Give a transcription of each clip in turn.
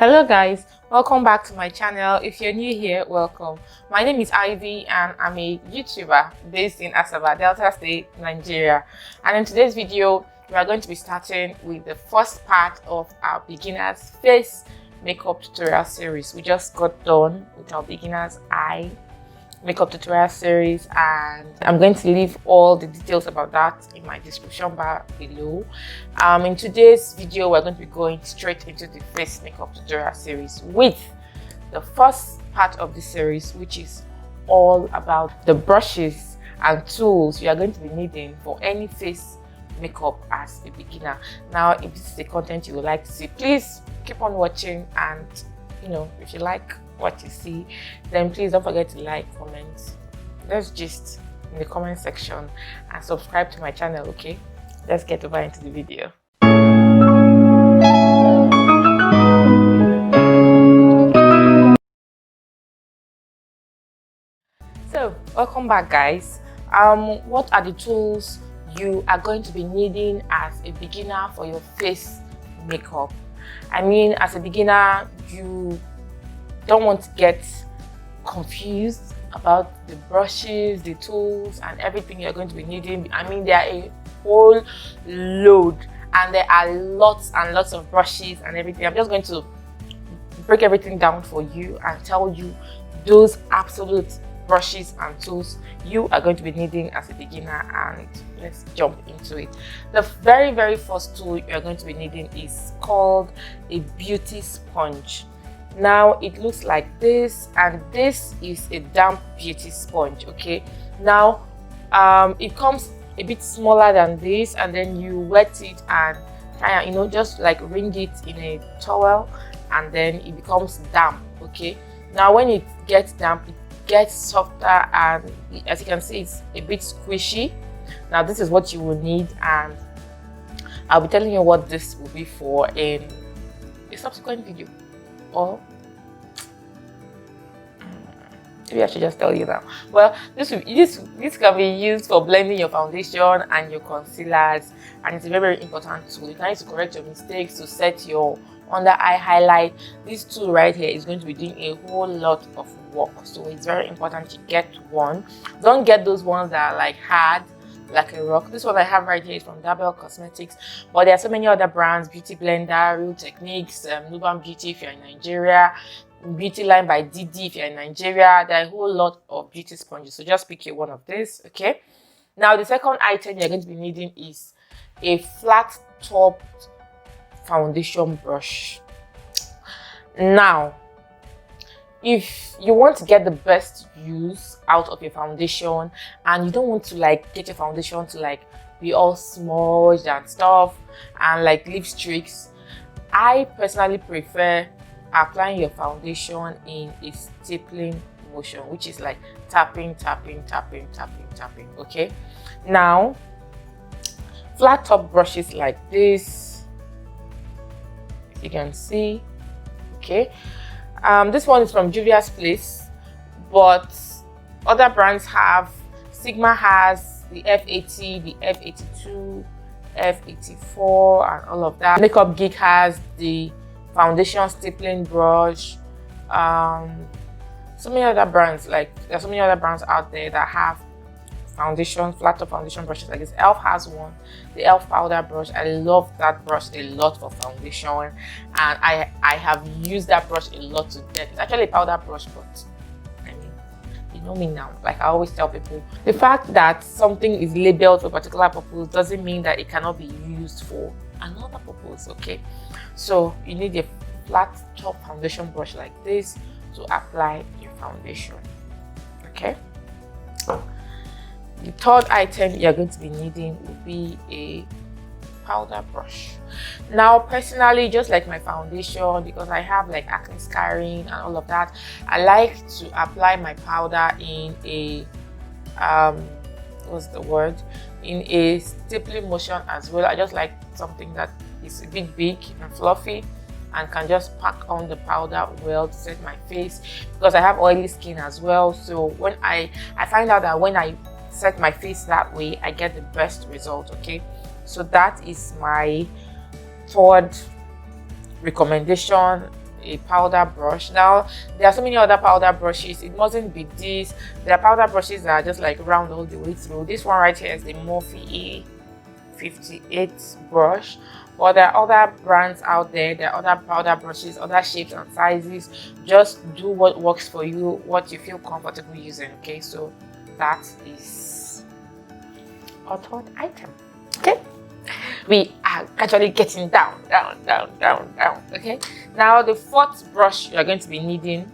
Hello guys, welcome back to my channel. If you're new here, welcome. My name is Ivy and I'm a YouTuber based in Asaba, Delta State, Nigeria. And in today's video, we are going to be starting with the first part of our beginners face makeup tutorial series. We just got done with our beginners eye makeup tutorial series, and I'm going to leave all the details about that in my description bar below. In today's video, we're going to be going straight into the face makeup tutorial series with the first part of the series, which is all about the brushes and tools you are going to be needing for any face makeup as a beginner. Now, if this is the content you would like to see, please keep on watching, and if you like what you see, then please don't forget to like, comment, let's gist in the comment section, and subscribe to my channel. Okay, let's get over into the video. So welcome back guys. What are the tools you are going to be needing as a beginner for your face makeup? I mean, as a beginner, you don't want to get confused about the brushes, the tools, and everything you're going to be needing. I mean, there are a whole load, and there are lots and lots of brushes and everything. I'm just going to break everything down for you and tell you those absolute brushes and tools you are going to be needing as a beginner, and let's jump into it. The very first tool you're going to be needing is called a beauty sponge. Now it looks like this, and this is a damp beauty sponge. Okay, now it comes a bit smaller than this, and then you wet it and try and just like wring it in a towel, and then it becomes damp. Okay, now when it gets damp, it gets softer, and as you can see, it's a bit squishy. Now this is what you will need, and I'll be telling you what this will be for in a subsequent video. Or maybe I should just tell you now. Well, this can be used for blending your foundation and your concealers, and it's a very important tool. You can use to correct your mistakes, to set your under eye highlight. This tool right here is going to be doing a whole lot of work, so it's very important to get one. Don't get those ones that are like hard like a rock. This one I have right here is from Dabel Cosmetics, but there are so many other brands: Beauty Blender, Real Techniques, Nuban Beauty if you're in Nigeria, Beauty Line by Didi if you're in Nigeria. There are a whole lot of beauty sponges, so just pick one of these. Okay, now the second item you're going to be needing is a flat top foundation brush. Now, if you want to get the best use out of your foundation, and you don't want to like get your foundation to like be all smudged and stuff and like leave streaks, I personally prefer applying your foundation in a stapling motion, which is like tapping. Okay, now flat top brushes like this, you can see. Okay, this one is from Juvia's Place, but other brands have, Sigma has the F80, the F82, F84, and all of that. Makeup Geek has the foundation stapling brush. So many other brands, there's so many other brands out there that have flat top foundation brushes like this. Elf has one, the Elf powder brush. I love that brush a lot for foundation, and I have used that brush a lot to death. It's actually a powder brush, but I mean, you know me now, like I always tell people, the fact that something is labeled for a particular purpose doesn't mean that it cannot be used for another purpose. Okay, so you need a flat top foundation brush like this to apply your foundation. Okay, the third item you're going to be needing will be a powder brush. Now, personally, just like my foundation, because I have like acne scarring and all of that, I like to apply my powder in a in a stapling motion as well. I just like something that is a bit big and fluffy and can just pack on the powder well to set my face, because I have oily skin as well. So when I find out that when I set my face that way, I get the best result. Okay, so that is my third recommendation a powder brush. Now there are so many other powder brushes, it mustn't be this. There are powder brushes that are just like round all the way through. This one right here is the Morphe E58 brush, but there are other brands out there. There are other powder brushes, other shapes and sizes. Just do what works for you, what you feel comfortable using. Okay, so that is our third item. Okay, we are actually getting down. Okay, now the fourth brush you're going to be needing,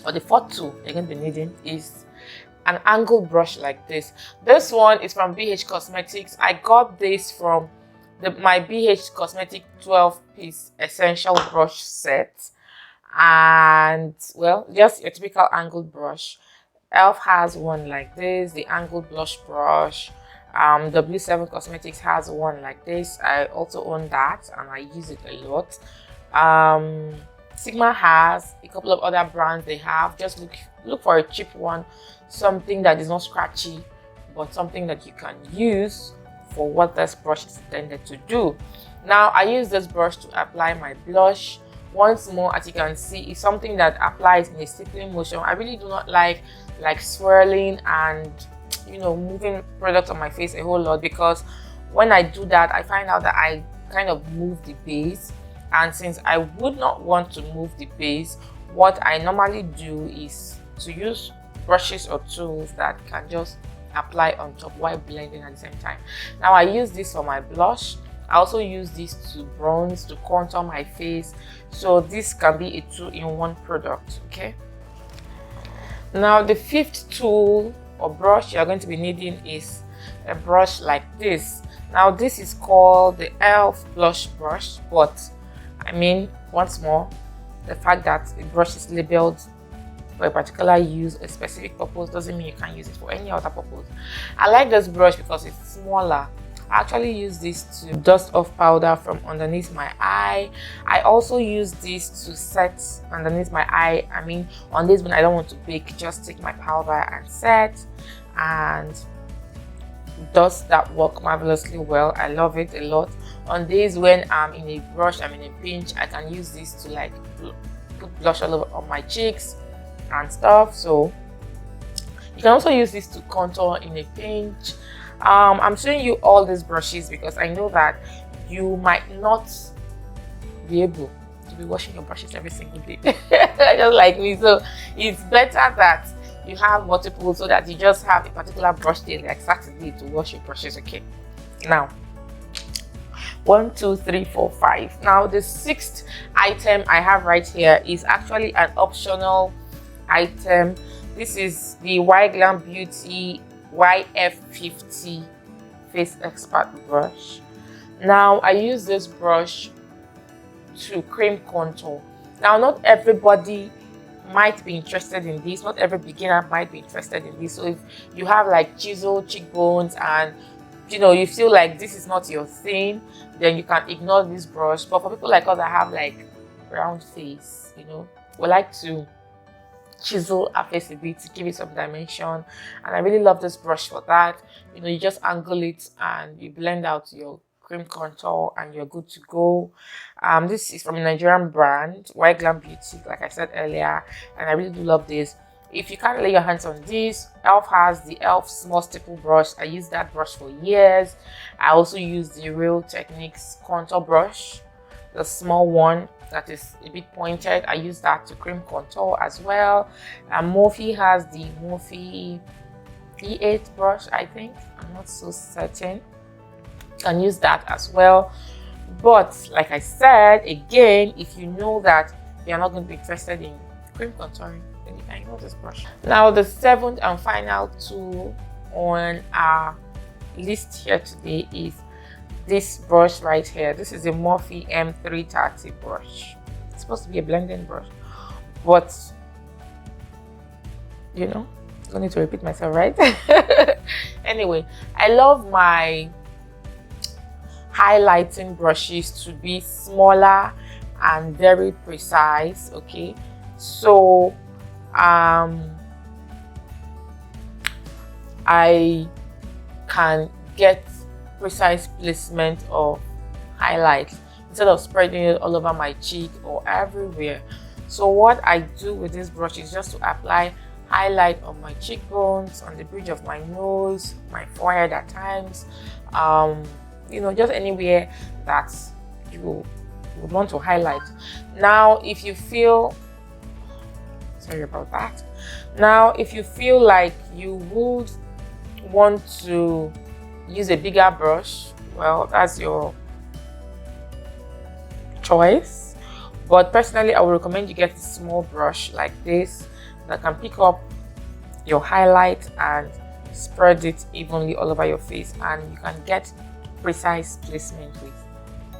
or the fourth tool you're going to be needing, is an angle brush like this. This one is from BH Cosmetics. I got this from my BH Cosmetic 12-piece essential brush set, and well, just your typical angled brush. Elf has one like this, the angled blush brush. W7 Cosmetics has one like this. I also own that and I use it a lot. Sigma has a couple of other brands they have. Just look for a cheap one, something that is not scratchy, but something that you can use for what this brush is intended to do. Now I use this brush to apply my blush. Once more, as you can see, it's something that applies in a stippling motion. I really do not like swirling and, you know, moving product on my face a whole lot, because when I do that, I find out that I kind of move the base. And since I would not want to move the base, what I normally do is to use brushes or tools that can just apply on top while blending at the same time. Now I use this for my blush. I also use this to bronze, to contour my face. So this can be a two-in-one product. Okay, now the fifth tool or brush you're going to be needing is a brush like this. Now this is called the Elf blush brush, but I mean, once more, the fact that a brush is labeled for a particular use, a specific purpose, doesn't mean you can use it for any other purpose. I like this brush because it's smaller. I actually use this to dust off powder from underneath my eye. I also use this to set underneath my eye. I mean, on days when I don't want to bake, just take my powder and set, and does that work marvelously well. I love it a lot. On days when I'm in a rush, I'm in a pinch, I can use this to like put blush all over on my cheeks and stuff. So you can also use this to contour in a pinch. I'm showing you all these brushes because I know that you might not be able to be washing your brushes every single day just like me. So it's better that you have multiple, so that you just have a particular brush day like Saturday to wash your brushes. Okay, now 1 2 3 4 5. Now the sixth item I have right here is actually an optional item. This is the YGlam Beauty YF50 Face Expert brush. Now I use this brush to cream contour. Now not everybody might be interested in this, not every beginner might be interested in this. So if you have like chiseled cheekbones and you know you feel like this is not your thing, then you can ignore this brush. But for people like us that have like round face, you know, we like to chisel our face a bit to give it some dimension, and I really love this brush for that. You know, you just angle it and you blend out your cream contour and you're good to go. This is from a Nigerian brand, YGlam Beauty, like I said earlier, and I really do love this. If you can't lay your hands on this, Elf has the Elf small stipple brush. I used that brush for years. I also use the Real Techniques contour brush, the small one that is a bit pointed. I use that to cream contour as well. Morphe has the Morphe E8 brush, I think. I'm not so certain. You can use that as well. But like I said, again, if you know that you're not going to be interested in cream contouring, then you can use this brush. Now the seventh and final tool on our list here today is this brush right here. This is a Morphe M330 brush. It's supposed to be a blending brush, but you know, I don't need to repeat myself, right? Anyway, I love my highlighting brushes to be smaller and very precise. Okay, so I can get precise placement of highlights. instead of spreading it all over my cheek or everywhere. So what I do with this brush is just to apply highlight on my cheekbones, on the bridge of my nose, my forehead at times, you know, just anywhere that you would want to highlight. Now if you feel, sorry about that, now if you feel like you would want to use a bigger brush, well, that's your choice, but personally I would recommend you get a small brush like this that can pick up your highlight and spread it evenly all over your face, and you can get precise placement with,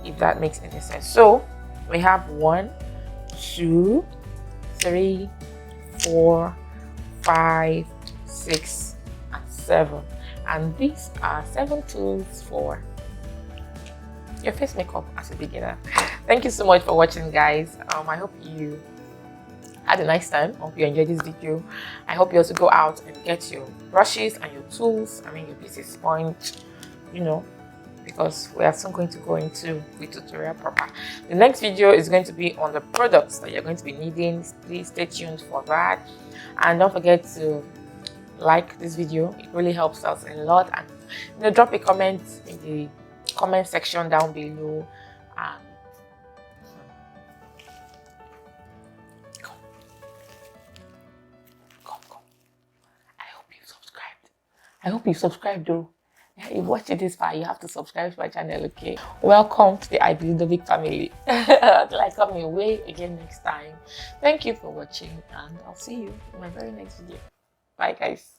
if that makes any sense. So we have 1, 2, 3, 4, 5, 6, and 7, and these are 7 tools for your face makeup as a beginner. Thank you so much for watching, guys. I hope you had a nice time. I hope you enjoyed this video. I hope you also go out and get your brushes and your tools, I mean your beauty sponge, you know, because we are soon going to go into the tutorial proper. The next video is going to be on the products that you're going to be needing. Please stay tuned for that, and don't forget to like this video. It really helps us a lot, and you know, drop a comment in the comment section down below. And come. I hope you subscribed though. If you watched it this far, you have to subscribe to my channel, okay? Welcome to the Ludovic family. Till I come your way again next time. Thank you for watching, and I'll see you in my very next video. Bye, guys.